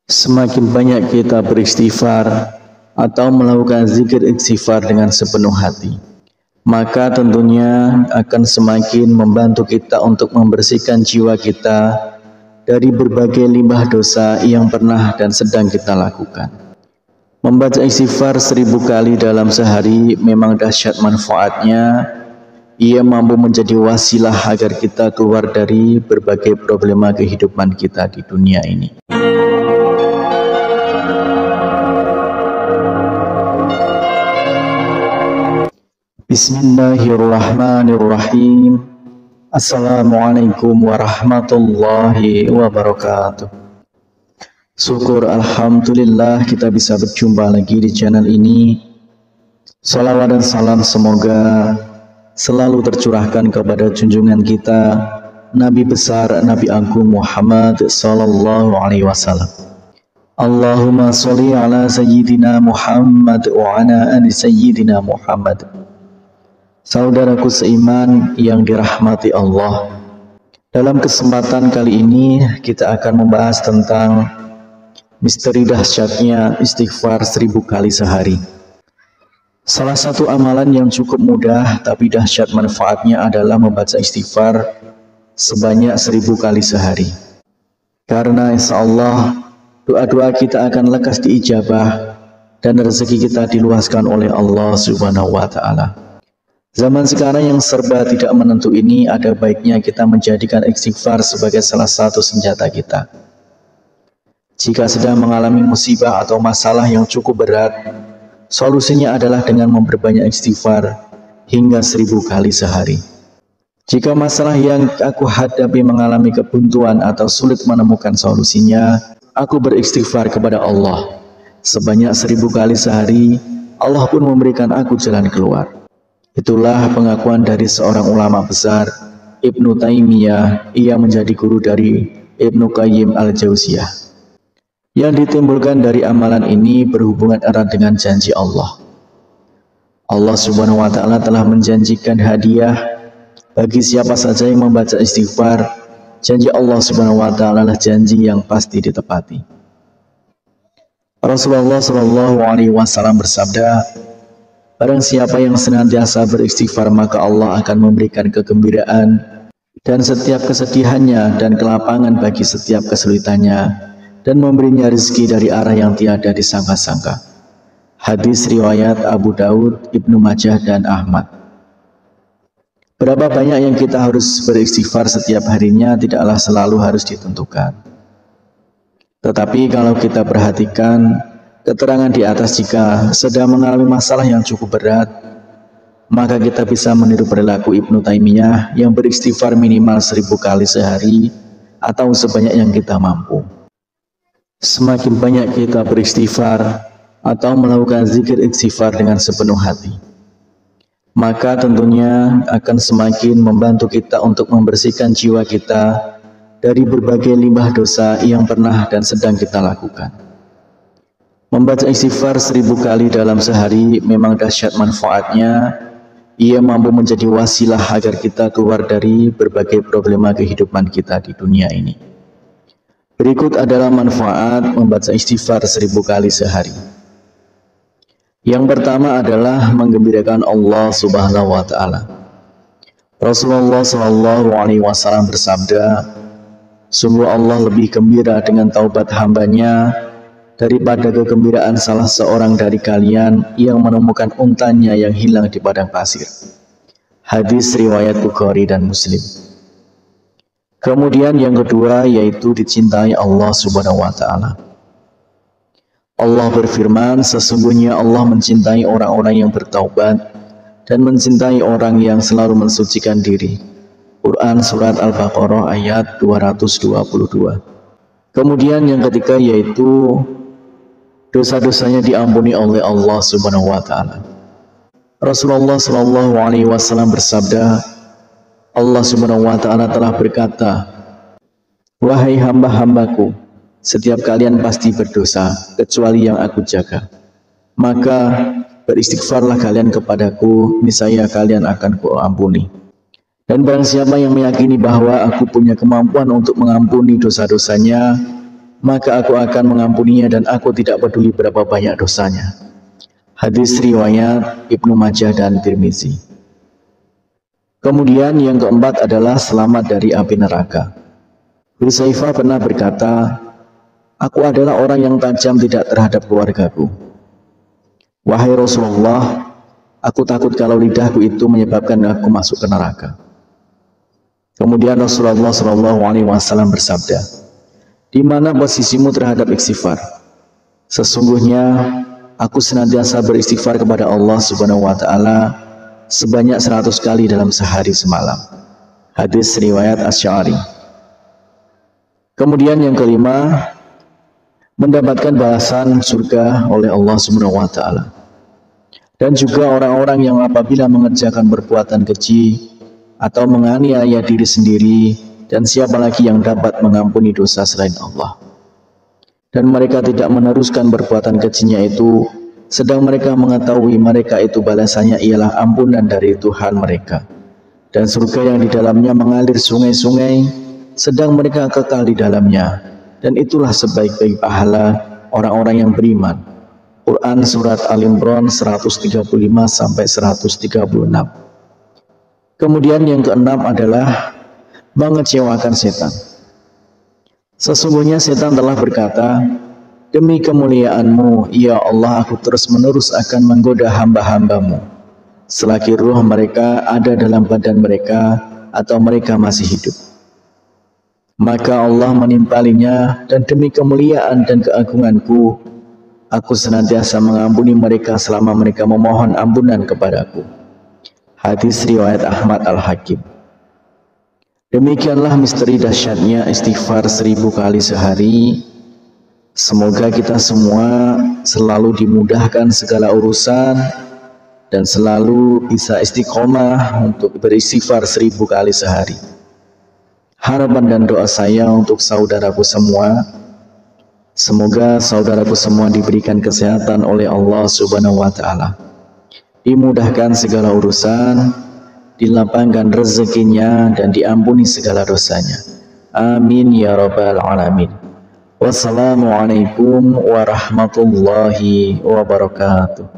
Semakin banyak kita beristighfar atau melakukan zikir istighfar dengan sepenuh hati, maka tentunya akan semakin membantu kita untuk membersihkan jiwa kita dari berbagai limbah dosa yang pernah dan sedang kita lakukan. Membaca istighfar 1000 kali dalam sehari memang dahsyat manfaatnya. Ia mampu menjadi wasilah agar kita keluar dari berbagai problema kehidupan kita di dunia ini. Bismillahirrahmanirrahim. Assalamualaikum warahmatullahi wabarakatuh. Syukur alhamdulillah kita bisa berjumpa lagi di channel ini. Salawat dan salam semoga selalu tercurahkan kepada junjungan kita Nabi besar Nabi Agung Muhammad sallallahu alaihi wasallam. Allahumma sholli ala sayyidina Muhammad wa ala ali sayyidina Muhammad. Saudaraku seiman yang dirahmati Allah, dalam kesempatan kali ini kita akan membahas tentang misteri dahsyatnya istighfar 1000 kali sehari. Salah satu amalan yang cukup mudah tapi dahsyat manfaatnya adalah membaca istighfar sebanyak 1000 kali sehari. Karena insya Allah doa-doa kita akan lekas diijabah dan rezeki kita diluaskan oleh Allah Subhanahu wa Ta'ala. Zaman sekarang yang serba tidak menentu ini, ada baiknya kita menjadikan istighfar sebagai salah satu senjata kita. Jika sedang mengalami musibah atau masalah yang cukup berat, solusinya adalah dengan memperbanyak istighfar hingga 1000 kali sehari. Jika masalah yang aku hadapi mengalami kebuntuan atau sulit menemukan solusinya, aku beristighfar kepada Allah sebanyak 1000 kali sehari. Allah pun memberikan aku jalan keluar. Itulah pengakuan dari seorang ulama besar, Ibnu Taimiyah. Ia menjadi guru dari Ibnu Qayyim al-Jauziyah. Yang ditimbulkan dari amalan ini berhubungan erat dengan janji Allah. Allah Subhanahu wa Ta'ala telah menjanjikan hadiah bagi siapa saja yang membaca istighfar. Janji Allah Subhanahu wa Ta'ala adalah janji yang pasti ditepati. Rasulullah Shallallahu alaihi wasallam bersabda, barang siapa yang senantiasa beristighfar maka Allah akan memberikan kegembiraan dan setiap kesedihannya dan kelapangan bagi setiap kesulitannya, dan memberinya rezeki dari arah yang tiada disangka-sangka. Hadis riwayat Abu Daud, Ibnu Majah dan Ahmad. Berapa banyak yang kita harus beristighfar setiap harinya tidaklah selalu harus ditentukan. Tetapi kalau kita perhatikan keterangan di atas, jika sedang mengalami masalah yang cukup berat, maka kita bisa meniru perilaku Ibnu Taimiyah yang beristighfar minimal 1000 kali sehari atau sebanyak yang kita mampu. Semakin banyak kita beristighfar atau melakukan zikir istighfar dengan sepenuh hati, maka tentunya akan semakin membantu kita untuk membersihkan jiwa kita dari berbagai limbah dosa yang pernah dan sedang kita lakukan. Membaca istighfar 1000 kali dalam sehari memang dahsyat manfaatnya. Ia mampu menjadi wasilah agar kita keluar dari berbagai problema kehidupan kita di dunia ini. Berikut adalah manfaat membaca istighfar 1000 kali sehari. Yang pertama adalah menggembirakan Allah Subhanahu wa Ta'ala. Rasulullah Shallallahu alaihi wasallam bersabda, sungguh Allah lebih gembira dengan taubat hambanya daripada kegembiraan salah seorang dari kalian yang menemukan untanya yang hilang di padang pasir. Hadis riwayat Bukhari dan Muslim. Kemudian yang kedua yaitu dicintai Allah Subhanahu wa Ta'ala. Allah berfirman, sesungguhnya Allah mencintai orang-orang yang bertaubat dan mencintai orang yang selalu mensucikan diri. Quran Surat Al-Baqarah ayat 222. Kemudian yang ketiga yaitu dosa-dosanya diampuni oleh Allah Subhanahu wa Ta'ala. Rasulullah Shallallahu alaihi wasallam bersabda, Allah Subhanahu wa Ta'ala telah berkata, wahai hamba-hambaku, setiap kalian pasti berdosa kecuali yang aku jaga. Maka beristighfarlah kalian kepadaku, niscaya kalian akan kuampuni. Dan barang siapa yang meyakini bahwa aku punya kemampuan untuk mengampuni dosa-dosanya, maka aku akan mengampuninya dan aku tidak peduli berapa banyak dosanya. Hadis riwayat Ibnu Majah dan Tirmizi. Kemudian yang keempat adalah selamat dari api neraka. Hudzaifah pernah berkata, aku adalah orang yang tajam tidak terhadap keluargaku. Wahai Rasulullah, aku takut kalau lidahku itu menyebabkan aku masuk ke neraka. Kemudian Rasulullah SAW bersabda, di mana posisimu terhadap istighfar? Sesungguhnya aku senantiasa beristighfar kepada Allah Subhanahu wa taala sebanyak 100 kali dalam sehari semalam. Hadis riwayat Asy'ari. Kemudian yang kelima, mendapatkan balasan surga oleh Allah Subhanahu wa taala. Dan juga orang-orang yang apabila mengerjakan perbuatan keji atau menganiaya diri sendiri, dan siapa lagi yang dapat mengampuni dosa selain Allah. Dan mereka tidak meneruskan perbuatan kejinya itu, sedang mereka mengetahui mereka itu balasannya ialah ampunan dari Tuhan mereka. Dan surga yang di dalamnya mengalir sungai-sungai, sedang mereka kekal di dalamnya. Dan itulah sebaik-baik pahala orang-orang yang beriman. Quran Surat Al-Imran 135-136. Kemudian yang keenam adalah mengecewakan setan. Sesungguhnya setan telah berkata, demi kemuliaan-Mu, ya Allah, aku terus-menerus akan menggoda hamba-hamba-Mu selagi ruh mereka ada dalam badan mereka atau mereka masih hidup. Maka Allah menimpalinya, dan demi kemuliaan dan keagungan-Ku, aku senantiasa mengampuni mereka selama mereka memohon ampunan kepadaku. Hadis riwayat Ahmad Al-Hakim. Demikianlah misteri dahsyatnya istighfar 1000 kali sehari. Semoga kita semua selalu dimudahkan segala urusan dan selalu bisa istiqomah untuk beristighfar 1000 kali sehari. Harapan dan doa saya untuk saudaraku semua, semoga saudaraku semua diberikan kesehatan oleh Allah Subhanahu wa taala. Dimudahkan segala urusan, dilapangkan rezekinya, dan diampuni segala dosanya. Amin ya rabbal alamin. Wassalamualaikum warahmatullahi wabarakatuh.